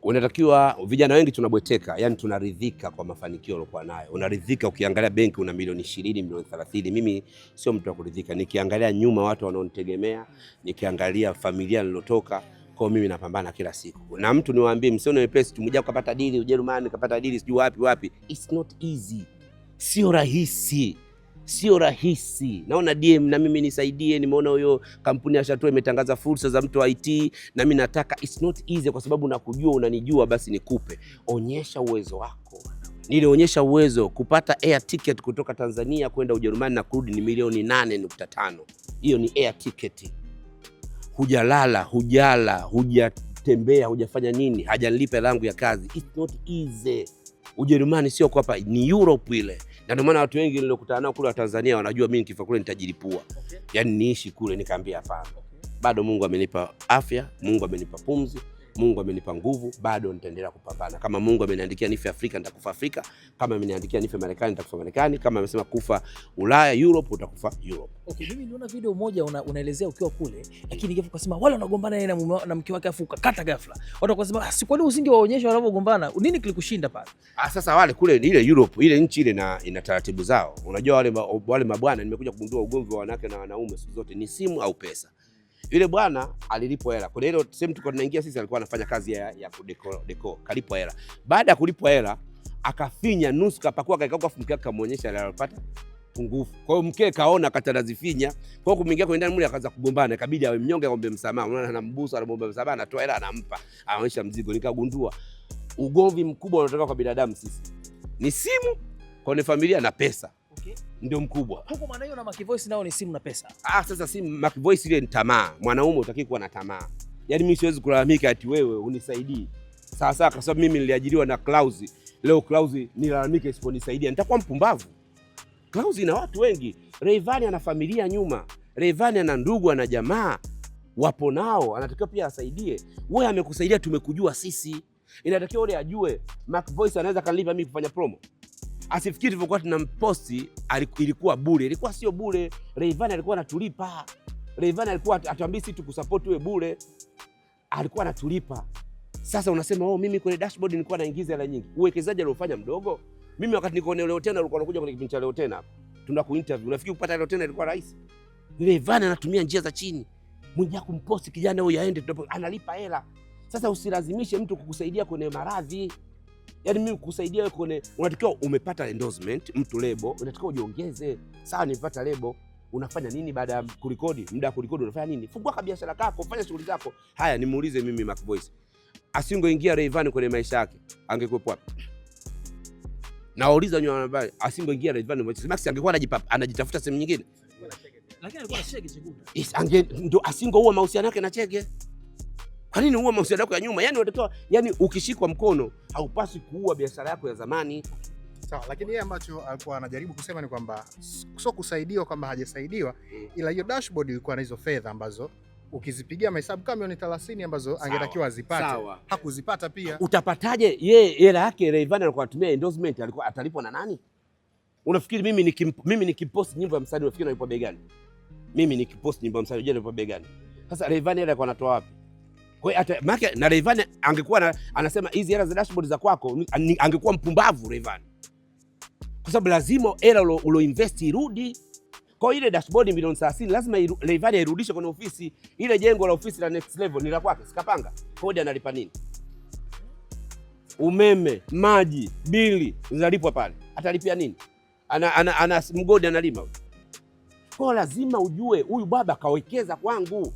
unatakiwa, vijana wengi tunabweteka, yani tunaridhika kwa mafanikio uliokuwa nayo. Unaridhika ukiangalia benki una milioni 20, milioni 30. Mimi sio mtu wa kuridhika. Nikiangalia nyuma watu wanaonitegemea, nikiangalia familia nilotoka, kwa mimi napambana kila siku. Na mtu niwaambie, msione wepesi tumekuja kupata dili Ujerumani, kupata dili sijui wapi. It's not easy. Sio rahisi. Sio rahisi. Naona DM na mimi nisaidie, nimeona huyo kampuni ya Shatua imetangaza fursa za mtu wa IT na mimi nataka. It's not easy kwa sababu nakujua, unanijua, basi nikupe. Onyesha uwezo wako. Nilionyesha uwezo kupata air ticket kutoka Tanzania kwenda Ujerumani na kurudi ni milioni 8.5. Hiyo ni air ticket. Hujalala, hujala, hujatembea, hujafanya nini, hajanilipa langu ya kazi. It's not easy. Ujerumani sio kwa hapa, ni Europe ile. Na ndio maana watu wengi nilokutana nao kule wa Tanzania wanajua mimi nikifa kule nitajilipua. Yaani niishi kule, nikaambia hapana. Bado Mungu amenipa afya, Mungu amenipa pumzi, Mungu amenipa nguvu, bado nitaendelea kupambana. Kama Mungu ameniandikia nife Afrika, nitakufa Afrika. Kama ameniandikia nife Marekani, nitakufa Marekani. Kama amesema kufa Ulaya, Europe, utakufa Europe. Okay, mimi niliona video moja unaelezea ukiwa kule, lakini ghafla ukasema wale wanagombana yeye na mke wake afu ukakata ghafla. Watu wakasema si kwani usingewaonyesha wanavyogombana? Nini kilikushinda pale? Sasa wale kule ile Europe, ile nchi ile ina taratibu zao. Unajua wale mabwana, nimekuja kugundua ugomvi wa wanawake na wanaume siku zote ni simu au pesa. Yule bwana alilipwa hela. Kwa hiyo sehemu tulikuwa tunaingia sisi alikuwa anafanya kazi ya kudeko, kalipwa hela. Baada ya kulipwa hela akafinya nusu, kapakua kaika mke wake kamuonyesha alipata pungufu. Kwa hiyo mke kaona akatarazifinya. Kwa hiyo kumeingia kwenye ndani mule akaanza kugombana, ikabidi awe mnyonge aombe msamaha. Unaona anambusu, anamwomba msamaha, anatoa hela anampa, anaonyesha mzigo. Nikagundua ugomvi mkubwa unatoka kwa binadamu sisi ni simu, kwa familia na pesa. Okay. Ndio mkubwa. Huko maana hiyo na Mac Voice nao ni simu na pesa. Sasa simu Mac Voice ile ni tamaa. Mwanaume utaki kuwa na tamaa. Yaani mimi siwezi kulalamika ati wewe unisaidii. Sawa kwa sababu mimi niliajiriwa na Klaus. Leo Klaus nilalamike isiponisaidia. Nitakuwa mpumbavu. Klaus ina watu wengi. Rayvanny ana familia nyuma. Rayvanny ana ndugu, ana jamaa. Wapo nao, anatakiwa pia asaidie. Wewe amekusaidia, tumekujua sisi. Inatakiwa yule ajue Mac Voice anaweza kanipa mimi kufanya promo. Asifikiri tulikuwa tunamposti ilikuwa bure. Ilikuwa sio bure. Rayvanny alikuwa anatulipa. Rayvanny alikuwa atuambia sisi tukusupport wewe bure. Alikuwa anatulipa. Sasa unasema mimi kwenye dashboard nilikuwa naingiza hela nyingi. Uwekezaji aliofanya mdogo. Mimi wakati niko leo tena ulikuwa unakuja kwenye kipindi cha leo tena hapa. Tunakuinterview. Unafikiri kupata leo tena ilikuwa rahisi? Rayvanny anatumia njia za chini. Mwenye kumposti kijana huyu aende analipa hela. Sasa usilazimishe mtu kukusaidia kwenye maradhi. Yaani mimi kukusaidia wewe kwenye, unatakiwa umepata endorsement, mtu lebo, unatakiwa ujiongeze. Sawa, nipata lebo, unafanya nini baada ya kurekodi? Muda wa kurekodi unafanya nini? Fungua biashara yako, fanya shughuli zako. Haya, nimuulize mimi Mac Voice. Asingoingia Rayvanny kwenye maisha yake, angekuwa wapi? Nauliza nyuma habari, asingoingia Rayvanny Max angekuwa anajitafuta sehemu nyingine. Lakini alikuwa na Chege Chegunda. Ndio asingoua mahusiano yake na Chege. Kwa nini uwe mahusiano yako ya nyuma? Yaani unatakiwa, yaani ukishikwa mkono haupaswi kuua biashara yako ya zamani. Sawa, lakini yeye ambacho alikuwa anajaribu kusema ni kwamba sio kusaidiwa kwamba hajasaidiwa, ila hiyo dashboard ilikuwa na hizo fedha ambazo ukizipigia mahesabu kama milioni 30 ambazo angetakiwa azipate. Hakuzipata pia. Utapataje? Yeye hela yake Rayvanny alikuwa anatumia endorsement, alikuwa atalipwa na nani? Unafikiri mimi nikipost nyimbo ya msanii unafikiri nalipwa bei gani? Mimi nikipost nyimbo ya msanii unajua nalipwa bei gani? Sasa Rayvanny hela alikuwa anatoa wapi? Kwa hiyo hata maana na Rayvanny angekuwa anasema hizi hela za dashboard za kwako, angekuwa mpumbavu Rayvanny. Kwa sababu lazima hela ulo-invest irudi. Kwa ile dashboard milioni 30 lazima Rayvanny airudishe kwenye ofisi. Ile jengo la ofisi la Next Level ni la kwake, sikapanga. Kodi analipa nini? Umeme, maji, bili zinalipwa pale. Atalipia nini? Ana mgodi analima. Kwa lazima ujue huyu baba kawekeza kwangu.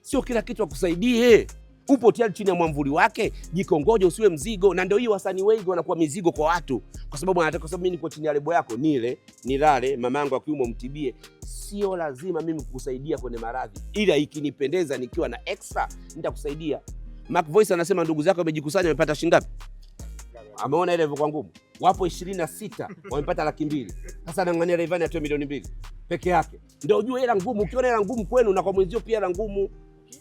Sio kila kitu akusaidie. Upo tayari chini ya mwamvuli wake, jikongoje usiwe mzigo. Na ndio hiyo wasanii wengi wanakuwa mizigo kwa watu. Kwa sababu anataka, kwa sababu mimi niko chini ya lebo yako, nilale, mamangu akiumwa mtibie. Sio lazima mimi kukusaidia kwenye maradhi. Ila ikinipendeza nikiwa na extra, nitakusaidia. Mac Voice anasema ndugu zako wamejikusanya wamepata shilingi ngapi? Ameona ile ilivyokuwa ngumu. Wapo 26 wamepata 200,000. Sasa anang'ania Rayvanny atoe milioni 2 peke yake. Ndio ujue hela ngumu. Ukiona hela ngumu kwenu na kwa mwenzio pia hela ngumu.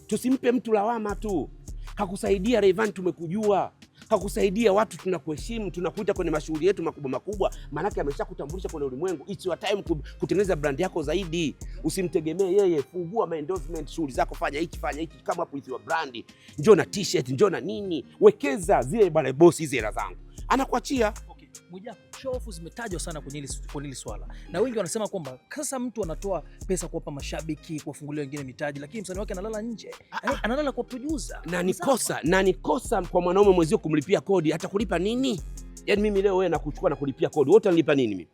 Tusimpe mtu lawama tu. Kakusaidia Rayvanny, tumekujua. hakusaidia. Watu tunakuheshimu, tunakuita kwenye mashughuli yetu makubwa makubwa, maana yake ameshakutambulisha kwenye ulimwengu. It's your time kutengeneza brand yako zaidi. Usimtegemee yeye, fungua my endorsement, shughuli zako, fanya hiki, kama hapo with your brand. Njoo na t-shirt, njoo na nini, wekeza zile bwana boss, hizo hela zangu anakuachia. Okay, Mwijaku, show off zimetajwa sana kwenye hili swala, na wengi wanasema kwamba sasa mtu anatoa pesa kuwapa mashabiki, kuwafungulia wengine mitaji, lakini msanii wake analala nje, analala kwa producer. Na ni kosa kwa mwanaume mwenzio kumlipia kodi. Atakulipa nini? Yaani mimi leo wewe nakuchukua na kulipia kodi, wote wanalipa nini mimi?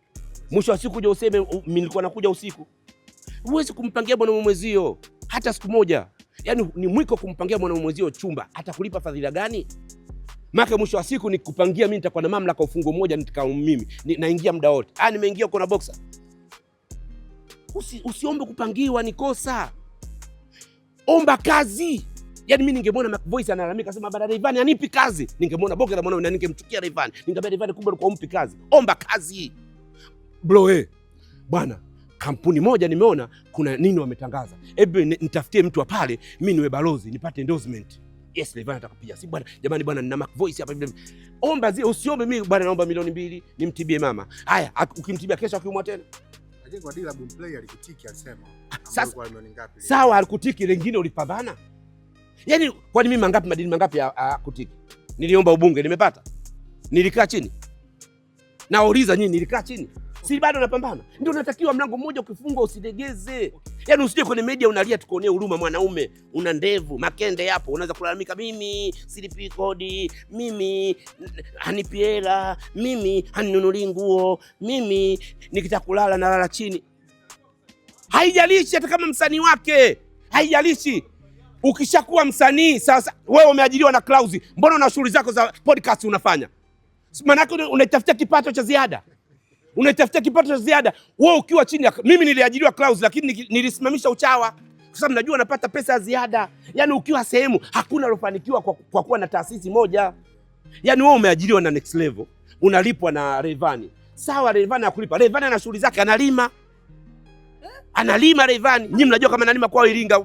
Mwisho wa siku uje useme mimi nilikuwa nakuja usiku. Huwezi kumpangia mwanaume mwenzio hata siku moja. Yaani ni mwiko kumpangia mwanaume mwenzio chumba. Atakulipa fadhila gani? Maka mwisho wa siku nikupangia mimi nitakuwa na mamlaka ufungo mmoja nitakao mimi. Naingia muda wote. Nimeingia uko na boxer. Usiombe kupangiwa, ni kosa. Omba kazi. Yaani mimi ningemwona Mac Voice analalamika sema bana Rayvanny anipi kazi. Ningemwona bonge la mwanaume na ningemchukia Rayvanny. Ningemwambia Rayvanny kumbe ulikuwa umpi kazi. Omba kazi. Bro bwana, kampuni moja nimeona kuna nini wametangaza. Nitafutie mtu wa pale, mimi niwe balozi, nipate endorsement. Yes, Rayvanny atakupiga. Si bwana, jamani bwana nina Mac Voice hapa. Omba zile, usiombe mimi bwana naomba milioni 2 nimtibie mama. Haya, ukimtibia kesho akiumwa tena. Lakini kwa deal Boom Play alikutiki alisema. Sasa sawa alikutiki, lingine ulipambana. Yaani kwani mimi madini mangapi kutiki? Niliomba ubunge nimepata. Nilikaa chini. Nauliza nyinyi nilikaa chini. Si bado napambana. Ndio natakiwa mlango mmoja ukifungwa usidegeze. Yaani usije kwenye media unalia tukuonee huruma mwanaume, una ndevu, makende yapo, unaanza kulalamika mimi silipi kodi, mimi hanipi hela, mimi haninunuli nguo, mimi nikitaka kulala nalala chini. Haijalishi hata kama msanii wake, haijalishi. Ukishakuwa msanii sasa, wewe umeajiriwa na Clouds, mbona una shughuli zako za podcast unafanya? Maana yake unaitafutia kipato cha ziada. Wewe ukiwa chini, mimi niliajiriwa Clouds lakini nilisimamisha uchawa kwa sababu najua napata pesa ya ziada. Yaani ukiwa sehemu hakuna lofanikiwa kwa kuwa na taasisi moja. Yaani wewe umeajiriwa na Next Level, unalipwa na Rayvanny. Sawa, Rayvanny akulipa. Rayvanny ana shughuli zake, analima Rayvanny. Nyinyi mnajua kama analima kwa Iringa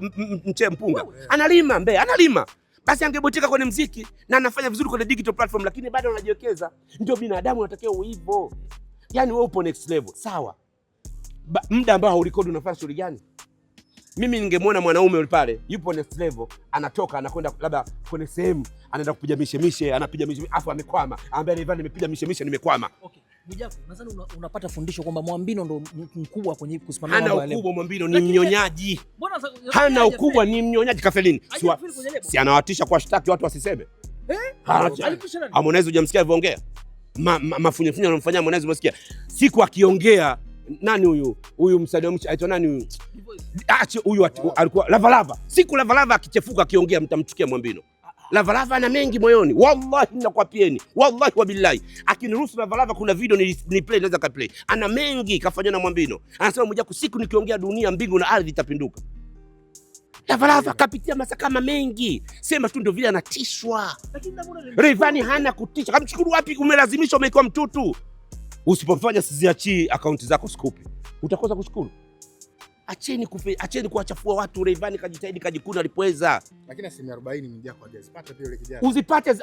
mpunga. Analima Mbeya, analima. Basi angebotika kwenye muziki na anafanya vizuri kwenye digital platform, lakini bado anajiwekeza. Ndio binadamu anatakiwa uivo. Yaani wewe upo Next Level, sawa. Muda ambao haurekodi unafanya shughuli gani? Mimi ningemwona mwanaume yule pale, yupo Next Level, anatoka anakwenda labda kwenye sehemu, anaenda kupiga mishemishe, afu amekwama. Anambia Rayvanny nimepiga mishemishe nimekwama. Okay. Mwijaku, nadhani unapata fundisho kwamba Mwambino ndo mkubwa kwenye kusimamia mambo ya leo. Hana ukubwa Mwambino, ni mnyonyaji. Hana ukubwa, ni mnyonyaji. Kafelini. Si anawatisha kwa shtaki watu wasiseme. Harmonize hujamsikia alivyoongea? Mafunyo anamfanyia Harmonize umesikia? Siku akiongea nani huyu msanii aitwa nani huyu? Acha huyu alikuwa Lavalava. Siku Lavalava akichefuka akiongea mtamchukia Mwambino. Lavalava ana mengi moyoni. Wallahi ninakwambieni. Wallahi wa billahi. Akiniruhusu Lavalava kuna video ni play naweza ka play. Ana mengi kafanywa na Mwambino. Anasema Mwijaku siku nikiongea dunia mbingu na ardhi itapinduka. Lavalava kapitia masakama mengi. Sema tu ndio vile anatishwa. Rayvanny hana kutisha. Kamshukuru wapi? Umelazimisha umekuwa mtutu. Usipofanya siziachi akaunti zako Scoop. Utakosa kushukuru. Acheni kuwachafua watu. Rayvanny kajitahidi kajikuna alipoweza. Lakini asilimia 40 Mwijaku hajazipata pia yule kijana. Uzipate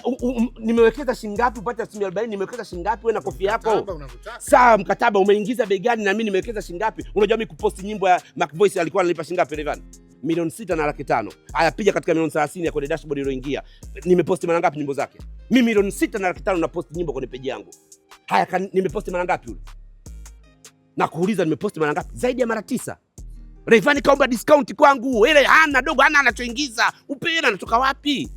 nimewekeza shilingi ngapi upate asilimia 40? Nimewekeza shilingi ngapi wewe na kofia yako? Sawa, mkataba umeingiza bei gani na mimi nimewekeza shilingi ngapi? Unajua mimi kuposti nyimbo ya Mac Voice alikuwa analipa shilingi ngapi Rayvanny? Milioni 6.5 laki. Haya piga katika milioni 30 ya kwenye dashboard iliyoingia. Nimeposti mara ngapi nyimbo zake? Mimi milioni 6.5 laki na posti nyimbo kwenye page yangu. Haya nimeposti mara ngapi yule? Na kuuliza nimeposti mara ngapi? Zaidi ya mara 9. Rayvanny kaomba discount kwangu. Ile hana dogo, hana anachoingiza. Upenda anatoka wapi?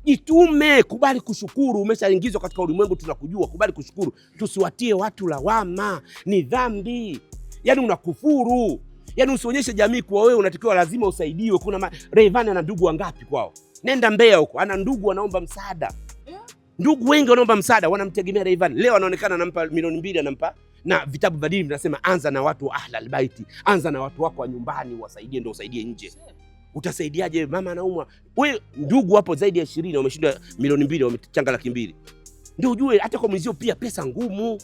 Jitume, kubali kushukuru. Umeshaingizwa katika ulimwengu tunakujua, kubali kushukuru. Tusiwatie watu lawama. Ni dhambi. Yaani unakufuru. Yaani usionyeshe jamii kwa wewe unatakiwa lazima usaidiwe. Kuna Rayvanny ana ndugu wangapi kwao? Nenda Mbeya huko, ana ndugu wanaomba msaada. Ndugu wengi wanaomba msaada, wanamtegemea Rayvanny. Leo anaonekana anampa milioni 2 anampa, na vitabu vya dini vinasema anza na watu wa Ahlul Baiti, anza na watu wako wa nyumbani wasaidie ndio usaidie nje. Utasaidiaje mama anaumwa? Wewe ndugu hapo zaidi ya 20 wameshinda milioni 2 wamechanga laki 2. Ndio ujue hata kwa mwezio pia pesa ngumu.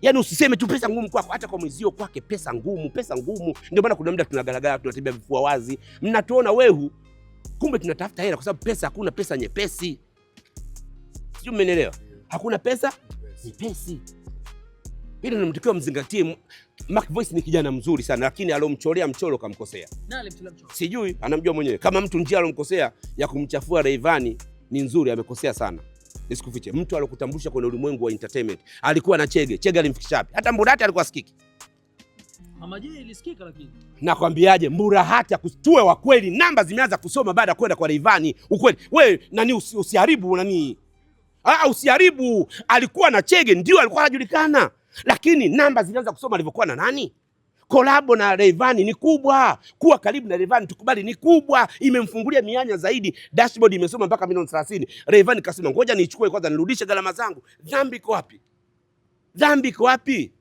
Yaani usiseme tu pesa ngumu kwako, hata kwa mwezio kwake pesa ngumu, pesa ngumu. Ndio maana kuna muda tunagalagala tunatembea vifua wazi. Mnatuona wehu, kumbe tunatafuta hela kwa sababu pesa hakuna pesa nyepesi. Sijui mmenielewa. Hakuna pesa ni pesi. Hilo namtakiwa mzingatie. Mac Voice ni kijana mzuri sana, lakini alomchorea mchoro kamkosea. Nani alimchorea mchoro? Sijui, anamjua mwenyewe. Kama mtu njia alomkosea ya kumchafua Rayvanny ni nzuri, amekosea sana. Nisikufiche, mtu alokutambulisha kwenye ulimwengu wa entertainment alikuwa na Chege. Chege alimfikisha wapi? Hata Mburahati alikuwa sikiki. Mama J ilisikika lakini. Nakwambiaje, Mburahati kutue wa kweli, namba zimeanza kusoma baada ya kwenda kwa Rayvanny. Ukweli. Wewe nani usiharibu nani? Usiharibu. Alikuwa na Chege ndio alikuwa anajulikana. Lakini namba zilianza kusoma alivyokuwa na nani? Kolabo na Rayvanny ni kubwa. Kuwa karibu na Rayvanny tukubali ni kubwa. Imemfungulia mianya zaidi. Dashboard imesoma mpaka milioni 30. Rayvanny kasema ngoja niichukue kwanza nirudishe gharama zangu. Dhambi iko wapi? Dhambi iko wapi?